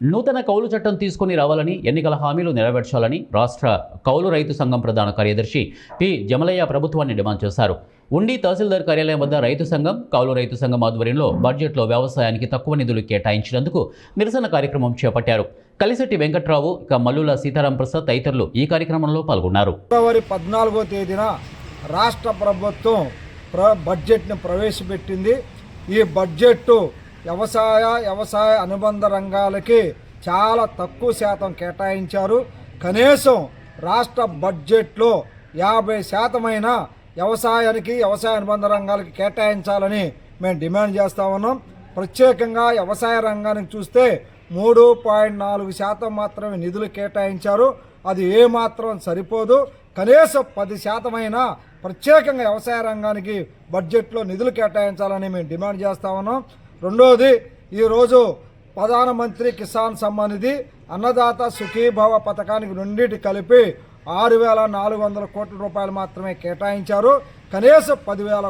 నూతన కౌలు చట్టం తీసుకుని రావాలని, ఎన్నికల హామీలు నెరవేర్చాలని రాష్ట్ర కౌలు రైతు సంఘం ప్రధాన కార్యదర్శి పి జమలయ్య ప్రభుత్వాన్ని డిమాండ్ చేశారు. ఉండి తహసీల్దార్ కార్యాలయం వద్ద రైతు సంఘం, కౌలు రైతు సంఘం ఆధ్వర్యంలో బడ్జెట్లో వ్యవసాయానికి తక్కువ నిధులు కేటాయించినందుకు నిరసన కార్యక్రమం చేపట్టారు. కలిశెట్టి వెంకట్రావు, మల్లుల సీతారాం ప్రసాద్ తదితరులు ఈ కార్యక్రమంలో పాల్గొన్నారు. ఫిబ్రవరి 14వ తేదీన రాష్ట్ర ప్రభుత్వం బడ్జెట్ను ప్రవేశపెట్టింది. ఈ బడ్జెట్ వ్యవసాయ అనుబంధ రంగాలకి చాలా తక్కువ శాతం కేటాయించారు. కనీసం రాష్ట్ర బడ్జెట్లో 50% వ్యవసాయానికి, వ్యవసాయ అనుబంధ రంగాలకి కేటాయించాలని మేము డిమాండ్ చేస్తూ ఉన్నాం. ప్రత్యేకంగా వ్యవసాయ రంగానికి చూస్తే 3.4% మాత్రమే నిధులు కేటాయించారు. అది ఏమాత్రం సరిపోదు. కనీసం 10% ప్రత్యేకంగా వ్యవసాయ రంగానికి బడ్జెట్లో నిధులు కేటాయించాలని మేము డిమాండ్ చేస్తూ ఉన్నాం. రెండోది, ఈరోజు ప్రధానమంత్రి కిసాన్ సమ్మాన్ నిధి, అన్నదాత సుఖీభవ పథకానికి రెండింటి కలిపి 6,400 కోట్ల రూపాయలు మాత్రమే కేటాయించారు. కనీసం 10,000